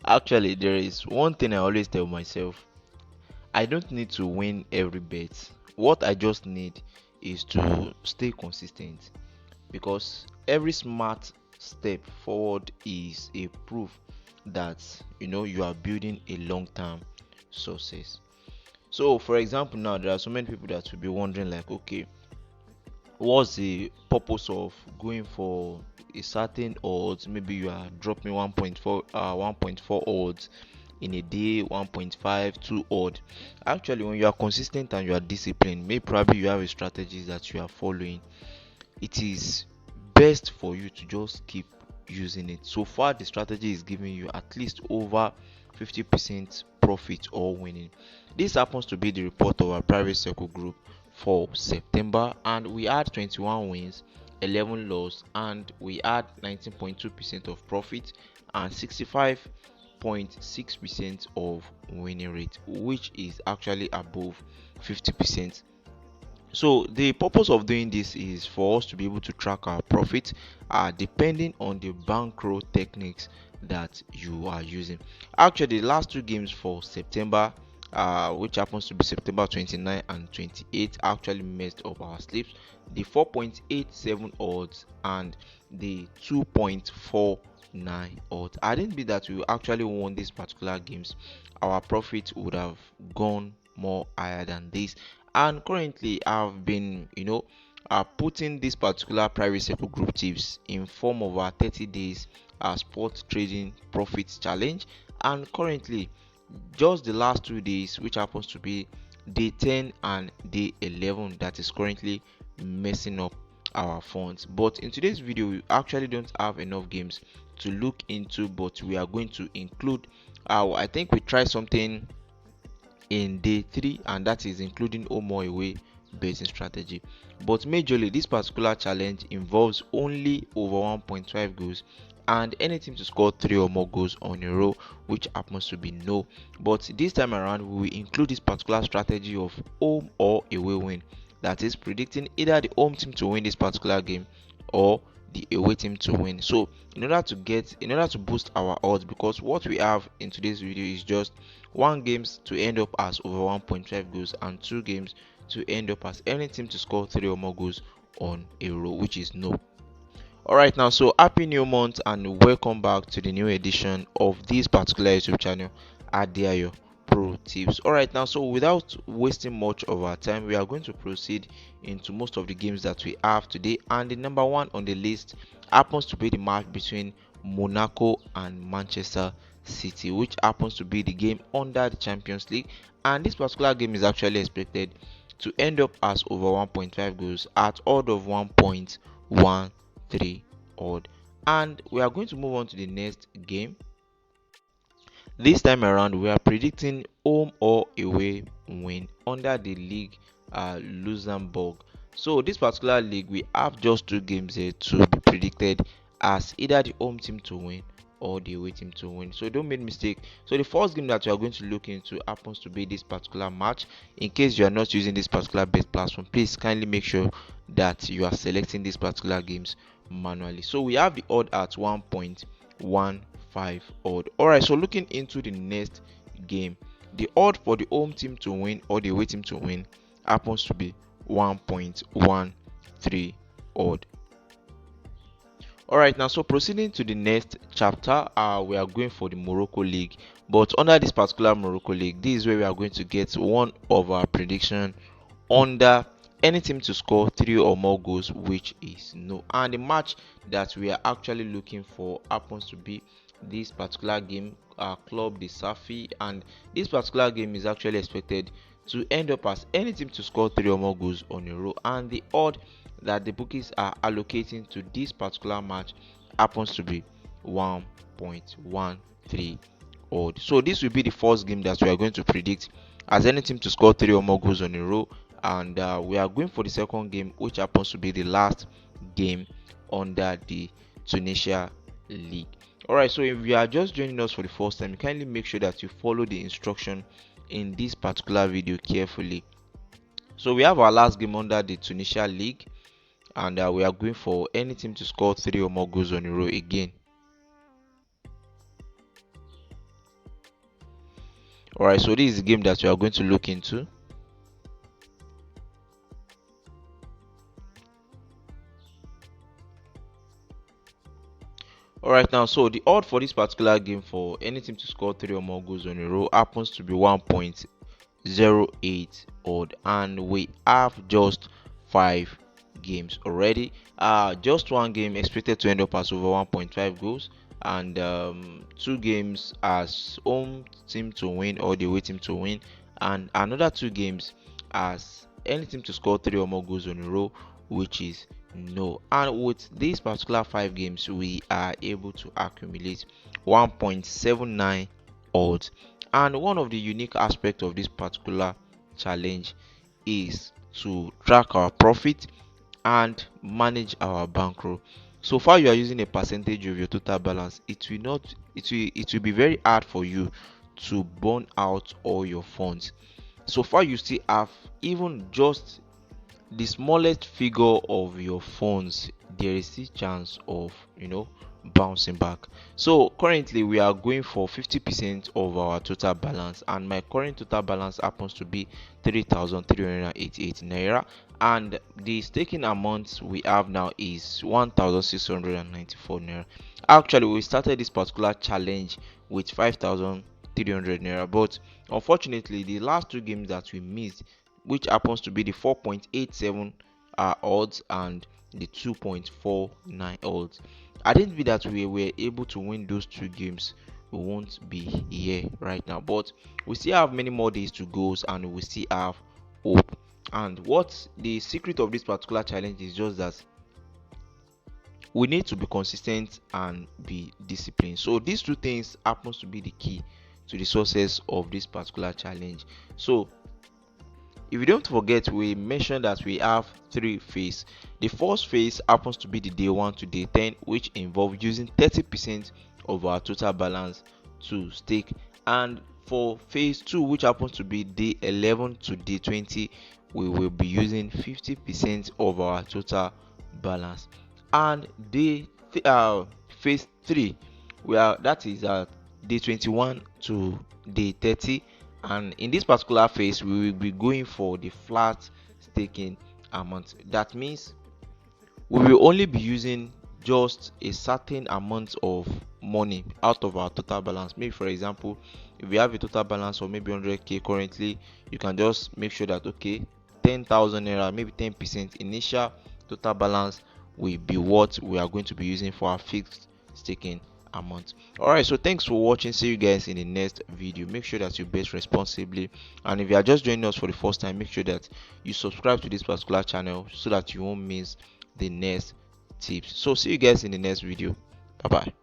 Actually, there is one thing I always tell myself. I don't need to win every bet. What I just need is to stay consistent, because every smart step forward is a proof that you are building a long-term success. So for example, now there are so many people that will be wondering, like, okay, what's the purpose of going for a certain odds? Maybe you are dropping 1.4 odds in a day, 1.5 2 odd. Actually, when you are consistent and you are disciplined, maybe probably you have a strategy that you are following, it is best for you to just keep using it. So far the strategy is giving you at least over 50% profit or winning. This happens to be the report of our private circle group for September, and we had 21 wins, 11 loss, and we had 19.2% of profit and 65.6% of winning rate, which is actually above 50%. So the purpose of doing this is for us to be able to track our profit, depending on the bankroll techniques that you are using. Actually, the last two games for September, which happens to be September 29 and 28, actually messed up our slips. The 4.87 odds and the 2.49 odds. I didn't be that we actually won these particular games, our profit would have gone more higher than this. And currently I've been putting this particular private circle group tips in form of our 30 days spot trading profits challenge. And currently, just the last 2 days, which happens to be day 10 and day 11, that is currently messing up our funds. But in today's video, we actually don't have enough games to look into, but we are going to include I think we tried something in day 3, and that is including home or away betting strategy. But majorly this particular challenge involves only over 1.5 goals and any team to score 3 or more goals on a row, which happens to be no. But this time around we will include this particular strategy of home or away win, that is predicting either the home team to win this particular game or the away team to win. So in order to boost our odds, because what we have in today's video is just one games to end up as over 1.5 goals and two games to end up as any team to score 3 or more goals on a row, which is no. Alright, now, so happy new month and welcome back to the new edition of this particular YouTube channel, Adeayo Pro Tips. Alright, now, so without wasting much of our time, we are going to proceed into most of the games that we have today. And the number one on the list happens to be the match between Monaco and Manchester City, which happens to be the game under the Champions League. And this particular game is actually expected to end up as over 1.5 goals at odd of 1.13 odd. And we are going to move on to the next game. This time around we are predicting home or away win under the league Luxembourg. So this particular league, we have just two games here to be predicted as either the home team to win or the away team to win. So don't make mistake. So the first game that you are going to look into happens to be this particular match. In case you are not using this particular bet platform, please kindly make sure that you are selecting these particular games manually. So we have the odd at 1.15 odd. Alright, so looking into the next game, the odd for the home team to win or the away team to win happens to be 1.13 odd. Alright, now, so proceeding to the next chapter, we are going for the Morocco League. But under this particular Morocco League, this is where we are going to get one of our prediction under any team to score 3 or more goals, which is no. And the match that we are actually looking for happens to be this particular game, Club de Safi, and this particular game is actually expected to end up as any team to score 3 or more goals on a row. And the odd that the bookies are allocating to this particular match happens to be 1.13 odd. So this will be the first game that we are going to predict as any team to score 3 or more goals on a row. And we are going for the second game, which happens to be the last game under the Tunisia League. Alright, so if you are just joining us for the first time, kindly make sure that you follow the instruction in this particular video carefully. So we have our last game under the Tunisia League, and we are going for any team to score 3 or more goals on a row again. All right, so this is the game that we are going to look into. All right, now, so the odd for this particular game for any team to score 3 or more goals on a row happens to be 1.08 odd, and we have just 5 games already. Just one game expected to end up as over 1.5 goals, and 2 games as home team to win or the away team to win, and another 2 games as any team to score 3 or more goals on a row, which is no. And with these particular 5 games, we are able to accumulate 1.79 odds. And one of the unique aspects of this particular challenge is to track our profit and manage our bankroll. So far you are using a percentage of your total balance. It will be very hard for you to burn out all your funds. So far you still have even just the smallest figure of your funds, there is still chance of bouncing back. So currently we are going for 50% of our total balance, and my current total balance happens to be 3,388 naira, and the staking amount we have now is 1,694 naira. Actually, we started this particular challenge with 5,300 naira, but unfortunately the last 2 games that we missed, which happens to be the 4.87 odds and the 2.49 odds. I didn't believe that we were able to win those 2 games. We won't be here right now, but we still have many more days to go, and we still have hope. And what the secret of this particular challenge is just that we need to be consistent and be disciplined. So these 2 things happens to be the key to the success of this particular challenge. So if you don't forget, we mentioned that we have 3 phases. The first phase happens to be the day 1 to day 10, which involves using 30% of our total balance to stake. And for phase 2, which happens to be day 11 to day 20, we will be using 50% of our total balance. And phase 3, that is day 21 to day 30, and in this particular phase we will be going for the flat staking amount. That means we will only be using just a certain amount of money out of our total balance. Maybe for example, if we have a total balance of maybe 100k currently, you can just make sure that okay, 10,000 naira, maybe 10% initial total balance will be what we are going to be using for our fixed staking amount. All right, so thanks for watching. See you guys in the next video. Make sure that you bet responsibly, and if you are just joining us for the first time, make sure that you subscribe to this particular channel so that you won't miss the next tips. So see you guys in the next video. Bye bye.